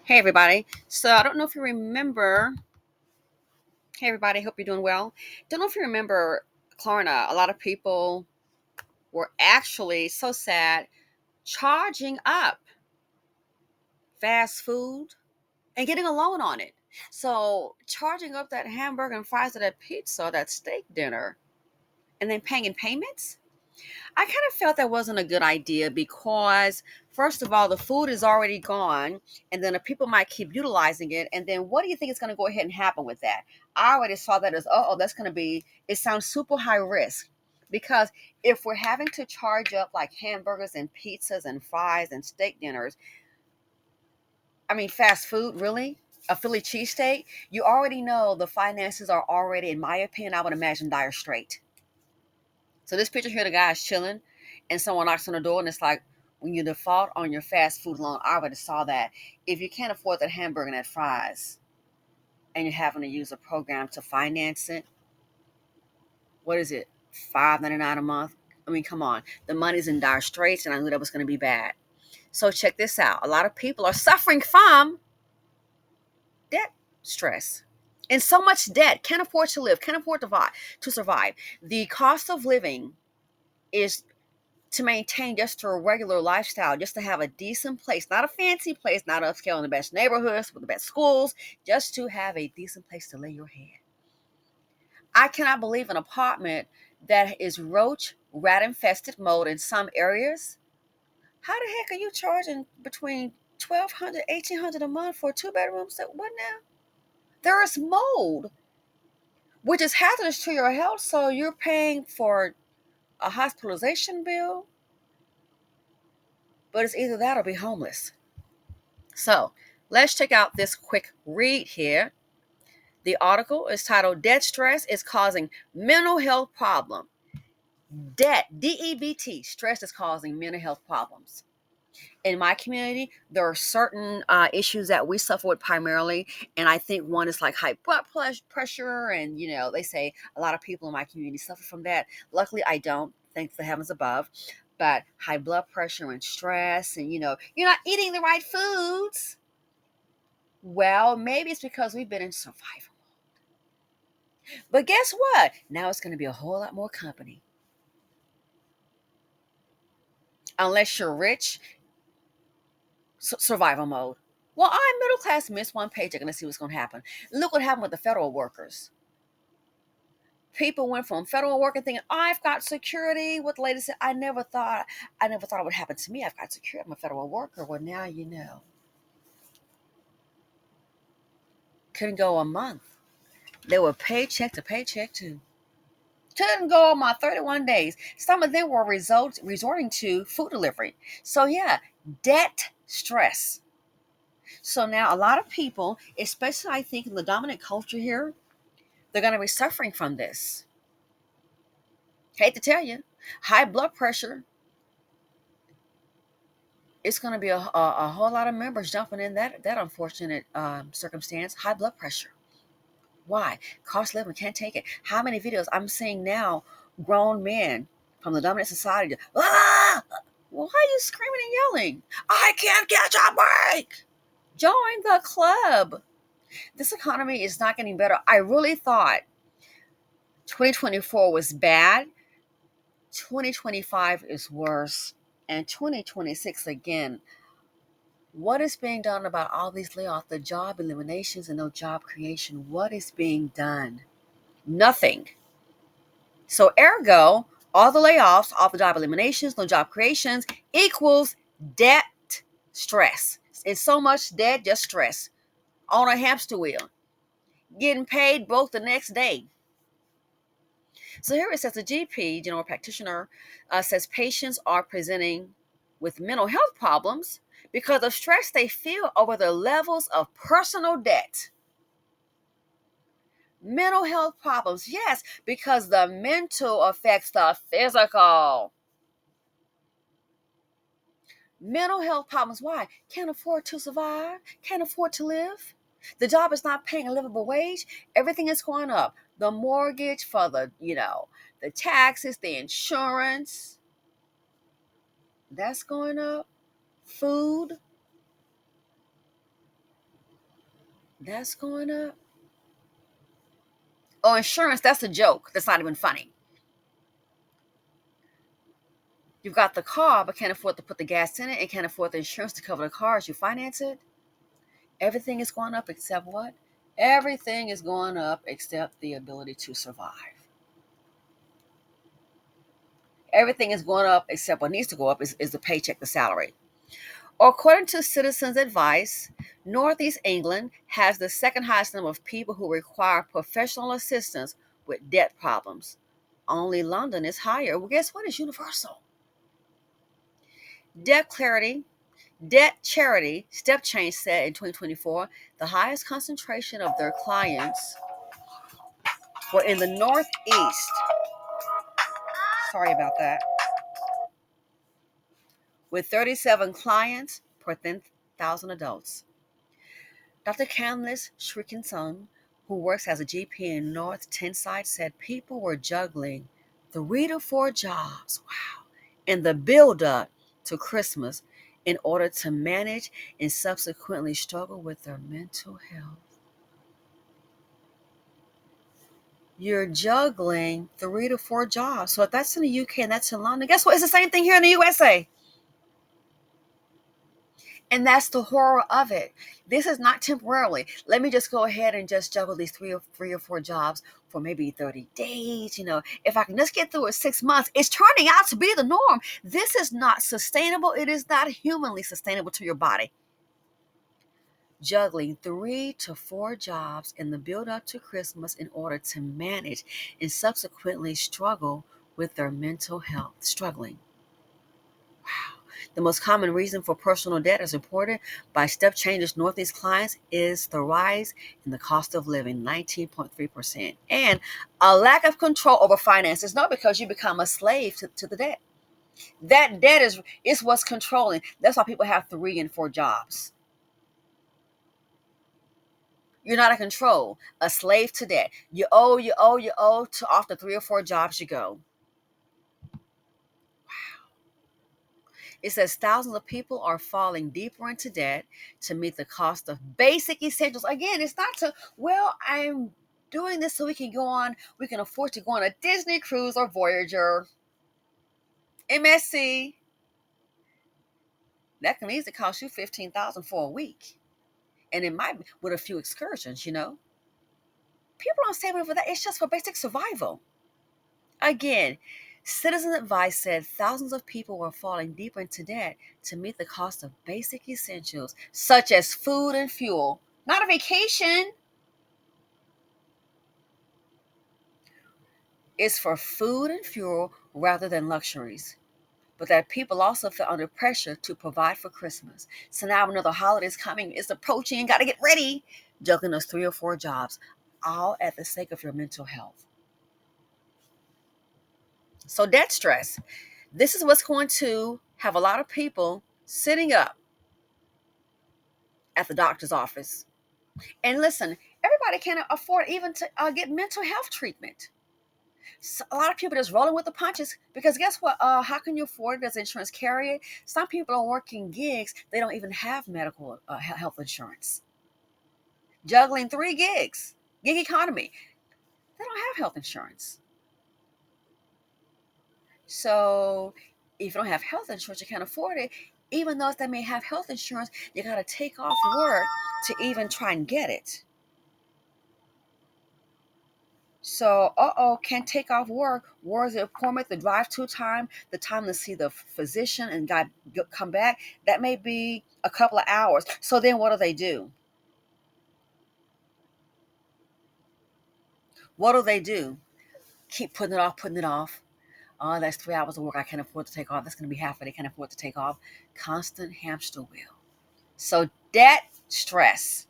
Hey everybody. So I don't know if you remember. Hey everybody, hope you're doing well. Don't know if you remember, Klarna. A lot of people were actually so sad charging up fast food and getting a loan on it. So charging up that hamburger and fries or that pizza or that steak dinner and then paying in payments. I kind of felt that wasn't a good idea because, first of all, the food is already gone, and then the people might keep utilizing it. And then, what do you think is going to go ahead and happen with that? I already saw that as, oh, that's going to be, it sounds super high risk. Because if we're having to charge up like hamburgers and pizzas and fries and steak dinners, I mean, fast food, really? A Philly cheesesteak? You already know the finances are already, in my opinion, I would imagine, dire straight. So this picture here, the guy is chilling, and someone knocks on the door, and it's like, when you default on your fast food loan, I already saw that. If you can't afford that hamburger and that fries, and you're having to use a program to finance it, what is it, $5.99 a month? I mean, come on, the money's in dire straits, and I knew that was going to be bad. So check this out: a lot of people are suffering from debt stress. And so much debt, can't afford to live, can't afford to survive. The cost of living is to maintain just a regular lifestyle, just to have a decent place, not a fancy place, not upscale in the best neighborhoods with the best schools, just to have a decent place to lay your head. I cannot believe an apartment that is roach, rat infested mode in some areas. How the heck are you charging between 1,200, 1,800 a month for 2 bedrooms? What now? There is mold, which is hazardous to your health, so you're paying for a hospitalization bill, but it's either that or be homeless. So let's check out this quick read here. The article is titled Debt Stress is Causing Mental Health Problem. Debt, DEBT, stress is causing mental health problems. In my community, there are certain issues that we suffer with primarily. And I think one is like high blood pressure. And, they say a lot of people in my community suffer from that. Luckily, I don't, thanks the heavens above. But high blood pressure and stress, and, you're not eating the right foods. Well, maybe it's because we've been in survival. But guess what? Now it's going to be a whole lot more company. Unless you're rich, survival mode. Well, I'm middle class, miss one paycheck, and let's see what's going to happen. Look what happened with the federal workers. People went from federal worker thinking, oh, I've got security. What the lady said, I never thought it would happen to me. I've got security. I'm a federal worker. Well, now you know. Couldn't go a month. They were paycheck to paycheck too. Couldn't go on my 31 days. Some of them were resorting to food delivery. So yeah, debt stress. So now a lot of people, especially I think in the dominant culture here, they're going to be suffering from this. Hate to tell you, high blood pressure. It's going to be a whole lot of members jumping in that unfortunate circumstance. High blood pressure. Why? Cost of living, can't take it. How many videos I'm seeing now? Grown men from the dominant society. Ah! Why are you screaming and yelling? I can't catch a break. Join the club. This economy is not getting better. I really thought 2024 was bad. 2025 is worse. And 2026 again. What is being done about all these layoffs, the job eliminations and no job creation? What is being done? Nothing. So ergo, all the layoffs, all the job eliminations, no job creations equals debt stress. It's so much debt, just stress on a hamster wheel. Getting paid broke the next day. So here it says the GP, general practitioner, says patients are presenting with mental health problems because of stress they feel over the levels of personal debt. Mental health problems, yes, because the mental affects the physical. Mental health problems, why? Can't afford to survive, can't afford to live. The job is not paying a livable wage. Everything is going up. The mortgage for the taxes, the insurance, that's going up. Food. That's going up. Oh, insurance, that's a joke. That's not even funny. You've got the car, but can't afford to put the gas in it and can't afford the insurance to cover the car as you finance it. Everything is going up except what? Everything is going up except the ability to survive. Everything is going up except what needs to go up is the paycheck, the salary. According to Citizens Advice, Northeast England has the second highest number of people who require professional assistance with debt problems. Only London is higher. Well, guess what? It's universal. Debt clarity, debt charity, Step Change said in 2024 the highest concentration of their clients were in the Northeast. Sorry about that. With 37 clients per 10,000 adults. Dr. Canlis Shrickinson, who works as a GP in North Tyneside, said people were juggling 3 to 4 jobs, wow, in the build-up to Christmas in order to manage and subsequently struggle with their mental health. You're juggling 3 to 4 jobs. So if that's in the UK and that's in London, guess what? It's the same thing here in the USA. And that's the horror of it. This is not temporarily. Let me just go ahead and just juggle these three or four jobs for maybe 30 days. If I can just get through it 6 months, it's turning out to be the norm. This is not sustainable. It is not humanly sustainable to your body. Juggling 3 to 4 jobs in the build up to Christmas in order to manage and subsequently struggle with their mental health. Struggling. Wow. The most common reason for personal debt, as reported by Step Change's Northeast clients, is the rise in the cost of living, 19.3%, and a lack of control over finances, not because you become a slave to the debt. That debt is what's controlling. That's why people have 3 and 4 jobs. You're not in control, a slave to debt. You owe to after 3 or 4 jobs you go. It says thousands of people are falling deeper into debt to meet the cost of basic essentials. Again, it's not I'm doing this so we can afford to go on a Disney cruise or Voyager, MSC. That can easily cost you $15,000 for a week. And it might be with a few excursions. People don't save for that. It's just for basic survival. Again, Citizen Advice said thousands of people were falling deeper into debt to meet the cost of basic essentials such as food and fuel. Not a vacation. It's for food and fuel rather than luxuries. But that people also feel under pressure to provide for Christmas. So now another holiday is coming, it's approaching, got to get ready. Juggling those 3 or 4 jobs, all at the sake of your mental health. So debt stress. This is what's going to have a lot of people sitting up at the doctor's office. And listen, everybody can't afford even to get mental health treatment. So a lot of people just rolling with the punches because guess what? How can you afford it? Does insurance carry it? Some people are working gigs. They don't even have medical health insurance. Juggling 3 gigs, gig economy. They don't have health insurance. So if you don't have health insurance, you can't afford it. Even though they may have health insurance, you got to take off work to even try and get it. So, can't take off work. Where's the appointment, the drive-to time, the time to see the physician and come back? That may be a couple of hours. So then what do they do? What do they do? Keep putting it off, putting it off. Oh, that's 3 hours of work I can't afford to take off. That's going to be half of it. I can't afford to take off. Constant hamster wheel. So debt stress,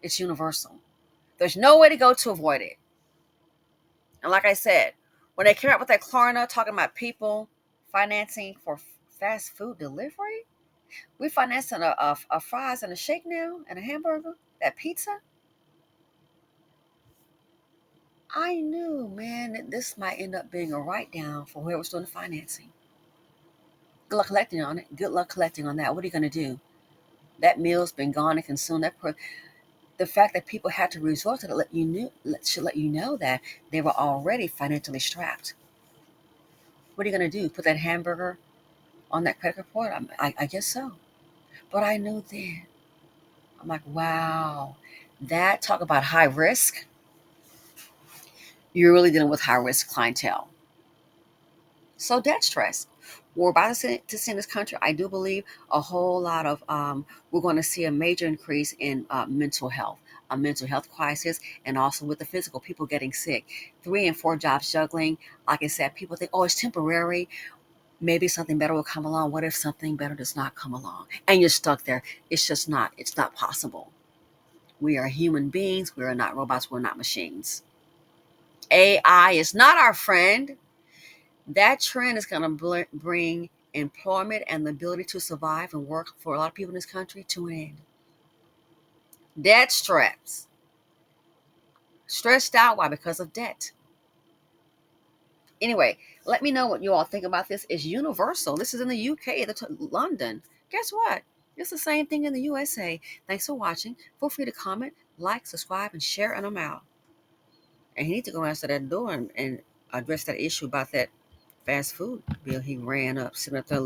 it's universal. There's no way to go to avoid it. And like I said, when they came out with that Klarna talking about people financing for fast food delivery, we financing a fries and a shake now and a hamburger, that pizza. I knew, man, that this might end up being a write down for whoever's doing the financing. Good luck collecting on it. Good luck collecting on that. What are you going to do? That meal's been gone and consumed. The fact that people had to resort to it should let you know that they were already financially strapped. What are you going to do? Put that hamburger on that credit report? I guess so. But I knew then. I'm like, wow, that talk about high risk. You're really dealing with high risk clientele. So debt stress. We're about to see in this country, I do believe, a whole lot of, we're going to see a major increase in mental health, a mental health crisis, and also with the physical, people getting sick. 3 and 4 jobs juggling. Like I said, people think, oh, it's temporary. Maybe something better will come along. What if something better does not come along? And you're stuck there. It's not possible. We are human beings. We are not robots. We're not machines. AI is not our friend. That trend is going to bring employment and the ability to survive and work for a lot of people in this country to an end. Debt straps. Stressed out. Why? Because of debt. Anyway, let me know what you all think about this. It's universal. This is in the UK, London. Guess what? It's the same thing in the USA. Thanks for watching. Feel free to comment, like, subscribe, and share, and I'm out. And he needs to go answer that door and address that issue about that fast food bill he ran up, sitting up there